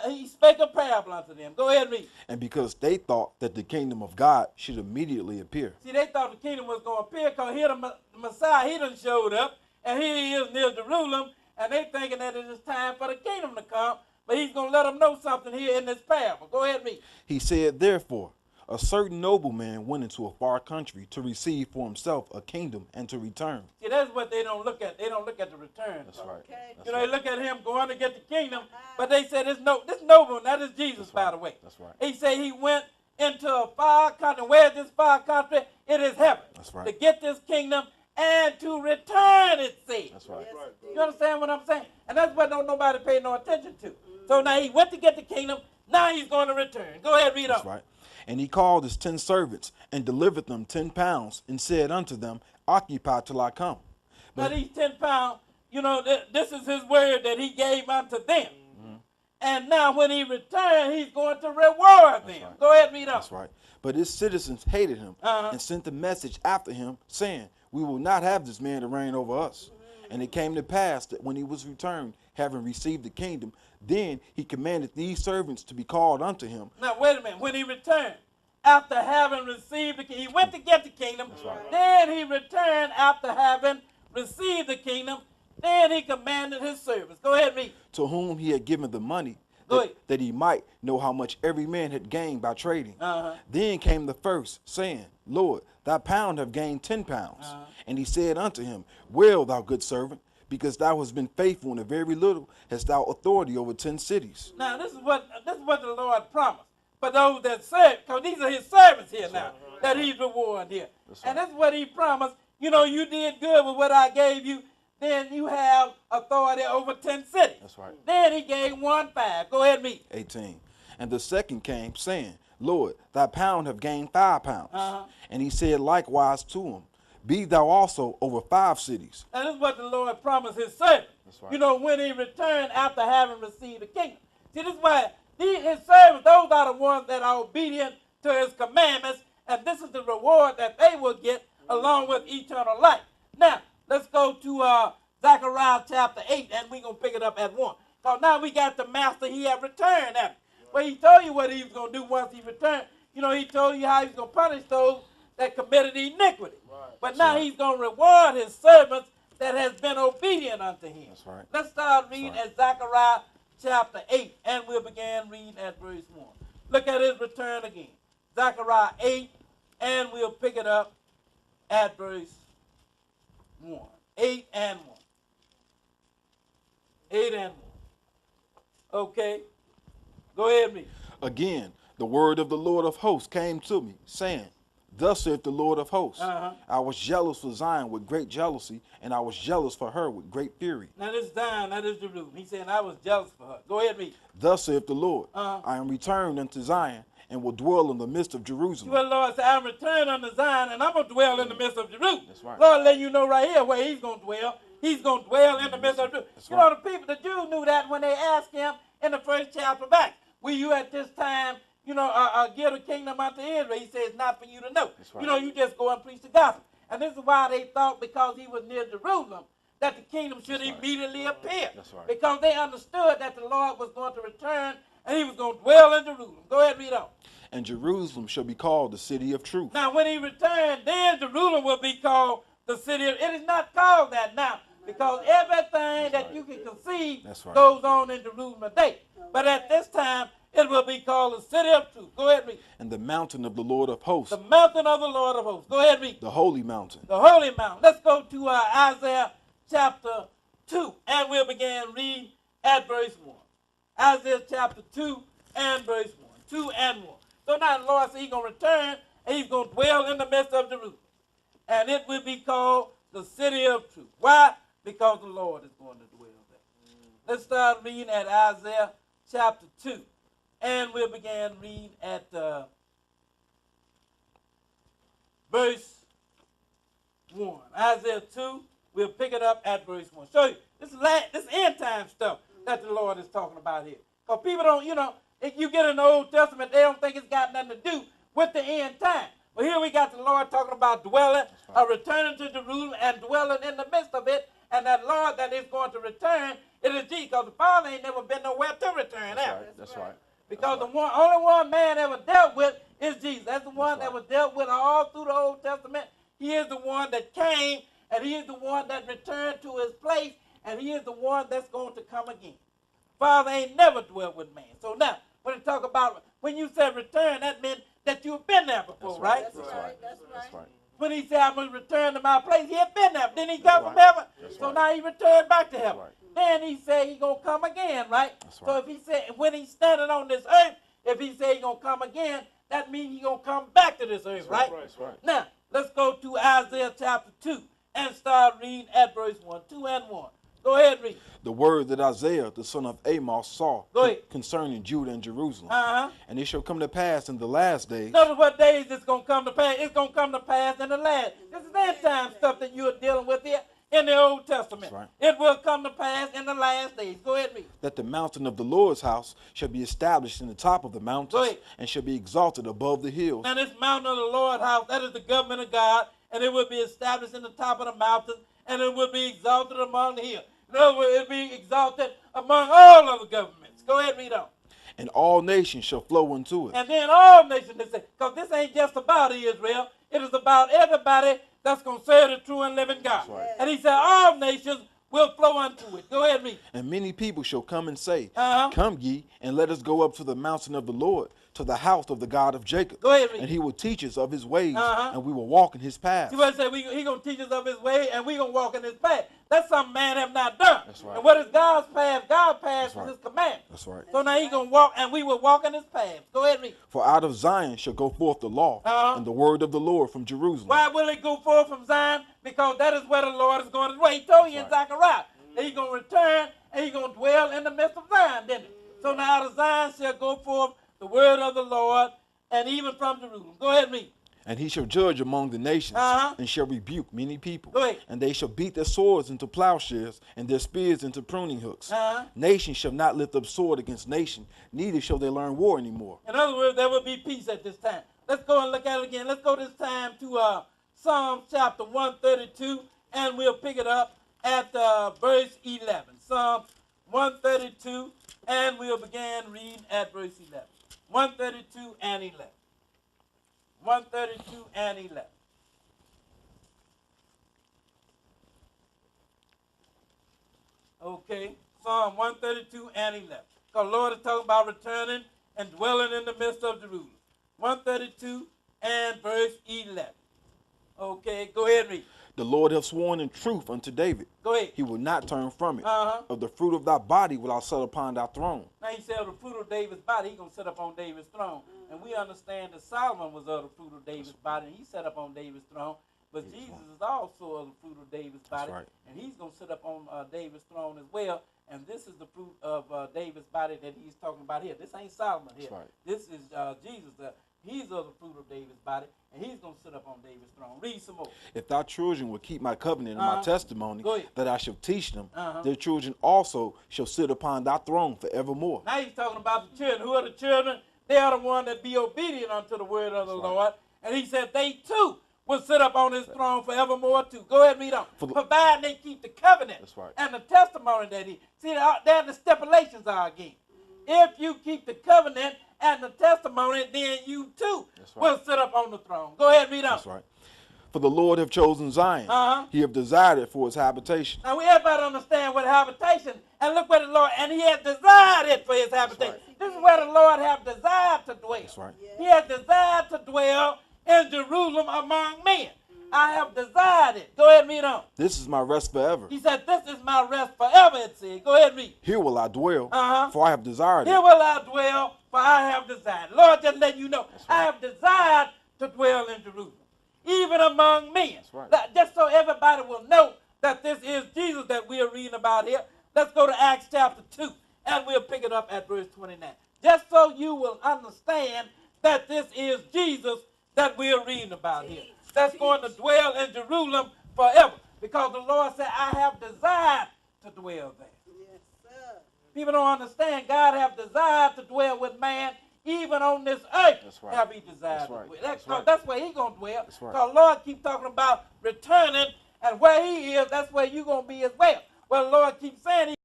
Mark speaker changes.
Speaker 1: he spake a parable unto them. Go ahead and read.
Speaker 2: And because they thought that the kingdom of God should immediately appear.
Speaker 1: See, they thought the kingdom was going to appear because here the Messiah, he done showed up, and here he is near Jerusalem, and they thinking that it is time for the kingdom to come, but he's going to let them know something here in this parable. Go ahead and read.
Speaker 2: He said, therefore, a certain nobleman went into a far country to receive for himself a kingdom and to return.
Speaker 1: See, that's what they don't look at. They don't look at the return.
Speaker 2: That's right.
Speaker 3: Okay.
Speaker 2: That's
Speaker 1: You know,
Speaker 2: right.
Speaker 1: they look at him going to get the kingdom, but they said this nobleman, that is Jesus,
Speaker 2: That's
Speaker 1: by
Speaker 2: right.
Speaker 1: the way.
Speaker 2: That's right.
Speaker 1: He said he went into a far country. Where is this far country? It is heaven.
Speaker 2: That's right.
Speaker 1: To get this kingdom and to return, it says.
Speaker 2: That's right.
Speaker 3: Yes,
Speaker 1: You understand what I'm saying? And that's what don't nobody pay no attention to. So now he went to get the kingdom. Now he's going to return. Go ahead, read
Speaker 2: That's
Speaker 1: on.
Speaker 2: right. And he called his 10 servants and delivered them 10 pounds and said unto them, occupy till I come.
Speaker 1: Now
Speaker 2: But
Speaker 1: these 10 pounds, you know, this is his word that he gave unto them. And now when he returned, he's going to reward them.
Speaker 2: right.
Speaker 1: Go ahead, read on.
Speaker 2: that's right. But his citizens hated him and sent a message after him, saying, we will not have this man to reign over us. And it came to pass that when he was returned, having received the kingdom, then he commanded these servants to be called unto him.
Speaker 1: Now, wait a minute. When he returned, after having received the kingdom, he went to get the kingdom.
Speaker 2: right.
Speaker 1: Then he returned after having received the kingdom. Then he commanded his servants. Go ahead, read.
Speaker 2: To whom he had given the money,
Speaker 1: Go ahead.
Speaker 2: that he might know how much every man had gained by trading. Then came the first, saying, Lord, thy pound have gained 10 pounds. And he said unto him, well, thou good servant, because thou hast been faithful in a very little, hast thou authority over 10 cities.
Speaker 1: Now, this is what the Lord promised for those that serve, because these are his servants here now, that he's rewarding here. And this is what he promised. You know, you did good with what I gave you, then you have authority over 10 cities.
Speaker 2: That's right.
Speaker 1: Then he gave 1 5. Go ahead and read.
Speaker 2: 18. And the second came, saying, Lord, thy pound have gained 5 pounds. And he said likewise to him, be thou also over 5 cities.
Speaker 1: And this is what the Lord promised his servant.
Speaker 2: That's right.
Speaker 1: You know, when he returned after having received the kingdom. See, this is why his servants, those are the ones that are obedient to his commandments, and this is the reward that they will get along with eternal life. Now, let's go to Zechariah chapter 8, and we're going to pick it up at 1. So now we got the master, he had returned at it. Well, he told you what he was going to do once he returned. You know, he told you how he was going to punish those that committed iniquity. But now he's going to reward his servants that has been obedient unto him.
Speaker 2: That's right.
Speaker 1: Let's start reading at Zechariah chapter 8, and we'll begin reading at verse 1. Look at his return again. Zechariah 8, and we'll pick it up at verse 1. 8 and 1. 8 and 1. Okay. Go ahead, read.
Speaker 2: Again, the word of the Lord of hosts came to me, saying, thus saith the Lord of hosts, I was jealous for Zion with great jealousy, and I was jealous for her with great fury.
Speaker 1: Now this Zion, that is Jerusalem. He said, I was jealous for her. Go ahead, read.
Speaker 2: Thus saith the Lord, I am returned unto Zion, and will dwell in the midst of Jerusalem.
Speaker 1: Well, Lord said, I'm returned unto Zion, and I'm going to dwell in the midst of Jerusalem.
Speaker 2: That's right.
Speaker 1: Lord letting you know right here where he's going to dwell. He's going to dwell in the midst of Jerusalem.
Speaker 2: That's
Speaker 1: You know,
Speaker 2: right.
Speaker 1: the people, the Jews knew that when they asked him in the first chapter back, will you at this time, you know, give the kingdom unto Israel? He says, not for you to know.
Speaker 2: That's right.
Speaker 1: You know, you just go and preach the gospel. And this is why they thought, because he was near Jerusalem, that the kingdom should
Speaker 2: That's right.
Speaker 1: immediately appear.
Speaker 2: That's right.
Speaker 1: Because they understood that the Lord was going to return and he was going to dwell in Jerusalem. Go ahead, read on.
Speaker 2: And Jerusalem shall be called the city of truth.
Speaker 1: Now, when he returned, then Jerusalem will be called the city of... It is not called that now, because everything that you can conceive
Speaker 2: That's right.
Speaker 1: goes on in Jerusalem today. But at this time, it will be called the city of truth. Go ahead, read.
Speaker 2: And the mountain of the Lord of hosts,
Speaker 1: The mountain of the Lord of hosts. Go ahead, read.
Speaker 2: the holy mountain.
Speaker 1: The holy mountain. Let's go to Isaiah chapter 2, and we'll begin reading at verse 1. Isaiah chapter 2 and verse 1. 2 and 1. So now the Lord said he's going to return, and he's going to dwell in the midst of Jerusalem. And it will be called the city of truth. Why? Because the Lord is going to dwell there. Let's start reading at Isaiah chapter 2. And we'll begin reading at verse 1. Isaiah 2, we'll pick it up at verse 1. Show you, this end time stuff that the Lord is talking about here. Because people don't, you know, if you get in the Old Testament, they don't think it's got nothing to do with the end time. But here we got the Lord talking about dwelling, returning to Jerusalem and dwelling in the midst of it. And that Lord that is going to return It is Jesus, because the Father ain't never been nowhere to return.
Speaker 3: That's right.
Speaker 1: Because the only one man ever dealt with is Jesus. That's the one that was dealt with all through the Old Testament. He is the one that came, and he is the one that returned to his place, and he is the one that's going to come again. Father ain't never dwelt with man. So now, when you talk about, when you said return, that meant that you've been there before, right?
Speaker 3: That's right.
Speaker 1: When he said, I'm going to return to my place, he had been there. Then he got from heaven. So now he returned back to heaven. Then he said he's going to come again, right? So if he said, when he's standing on this earth, if he said he's going to come again, that means he's going to come back to this earth, right?
Speaker 3: That's right.
Speaker 1: Now, let's go to Isaiah chapter 2 and start reading at verse 1, 2 and 1. Go ahead, read.
Speaker 2: The word that Isaiah, the son of Amos, saw concerning Judah and Jerusalem. And it shall come to pass in the last days.
Speaker 1: Notice what days it's going to come to pass. It's going to come to pass in the last. This is end time stuff that you're dealing with here in the Old Testament.
Speaker 2: Right.
Speaker 1: It will come to pass in the last days. Go ahead, read.
Speaker 2: That the mountain of the Lord's house shall be established in the top of the mountains and shall be exalted above the hills.
Speaker 1: Now this mountain of the Lord's house, that is the government of God, and it will be established in the top of the mountains, and it will be exalted among the hills. In other words, it will be exalted among all other governments. Go ahead, read on.
Speaker 2: And all nations shall flow into it.
Speaker 1: And then all nations, because this ain't just about Israel, it is about everybody that's going to serve the true and living God.
Speaker 3: Right.
Speaker 1: And he said all nations will flow unto it. Go ahead, read.
Speaker 2: And many people shall come and say, Come ye, and let us go up to the mountain of the Lord, to the house of the God of Jacob.
Speaker 1: Go ahead, read.
Speaker 2: And he will teach us of his ways, and we will walk in his paths.
Speaker 1: See what I said? He going to teach us of his way, and we going to walk in his path. That's something man have not done.
Speaker 2: That's right.
Speaker 1: And what is God's path? God's path is his command.
Speaker 2: That's right.
Speaker 1: So now he going to walk, and we will walk in his path. Go ahead, read.
Speaker 2: For out of Zion shall go forth the law, and the word of the Lord from Jerusalem.
Speaker 1: Why will it go forth from Zion? Because that is where the Lord is going to dwell. He told you in Zechariah that he's going to return, and he's going to dwell in the midst of Zion, didn't he? So now out of Zion shall go forth the word of the Lord, and even from Jerusalem. Go ahead, read.
Speaker 2: And he shall judge among the nations, and shall rebuke many people.
Speaker 1: Go ahead.
Speaker 2: And they shall beat their swords into plowshares, and their spears into pruning hooks. Nation shall not lift up sword against nation, neither shall they learn war anymore.
Speaker 1: In other words, there will be peace at this time. Let's go and look at it again. Let's go this time to Psalm chapter 132, and we'll pick it up at verse 11. Psalm 132, and we'll begin reading at verse 11. 132 and 11. 132 and 11. Okay, Psalm 132 and 11. Because the Lord is talking about returning and dwelling in the midst of Jerusalem. 132 and verse 11. Okay, go ahead and read.
Speaker 2: The Lord hath sworn in truth unto David.
Speaker 1: Go ahead.
Speaker 2: He will not turn from it. Of the fruit of thy body will I set upon thy throne.
Speaker 1: Now he said of the fruit of David's body, he's going to sit up on David's throne. And we understand that Solomon was of the fruit of David's body, and he sat up on David's throne. But Jesus is also of the fruit of David's body, and he's going to sit up on David's throne as well. And this is the fruit of David's body that he's talking about here. This ain't Solomon here. This is Jesus. He's of the fruit of David's body, and he's going to sit up on David's throne. Read some more.
Speaker 2: If thy children will keep my covenant and my testimony that I shall teach them, their children also shall sit upon thy throne forevermore.
Speaker 1: Now he's talking about the children. Who are the children? They are the ones that be obedient unto the word of the Lord. And he said they too will sit up on his throne forevermore too. Go ahead and read on. Providing they keep the covenant and the testimony that he. See, there the stipulations are again. If you keep the covenant and the testimony, then you too will sit up on the throne. Go ahead and read on.
Speaker 2: That's right. For the Lord hath chosen Zion. He hath desired it for his habitation.
Speaker 1: Now we everybody understand what habitation, and look where the Lord, and he has desired it for his habitation. This is where the Lord have desired to dwell.
Speaker 2: That's right.
Speaker 1: He has desired to dwell in Jerusalem among men. I have desired it. Go ahead and read on.
Speaker 2: This is my rest forever.
Speaker 1: He said, this is my rest forever, it said. Go ahead and read.
Speaker 2: Here will I dwell, for I have desired
Speaker 1: Here
Speaker 2: it.
Speaker 1: will I dwell, for I have desired. Lord, just letting you know, I have desired to dwell in Jerusalem, even among men. Just so everybody will know that this is Jesus that we are reading about here. Let's go to Acts chapter 2, and we'll pick it up at verse 29. Just so you will understand that this is Jesus that we are reading about here. That's going to dwell in Jerusalem forever. Because the Lord said, I have desired to dwell there.
Speaker 4: Yes, sir.
Speaker 1: People don't understand God have desired to dwell with man even on this earth.
Speaker 2: That's right.
Speaker 1: Have he desired
Speaker 2: That's
Speaker 1: to
Speaker 2: right.
Speaker 1: dwell.
Speaker 2: That's right.
Speaker 1: That's where he's going to dwell.
Speaker 2: That's right.
Speaker 1: Because Lord keeps talking about returning, and where he is, that's where you're going to be as well. Well, the Lord keeps saying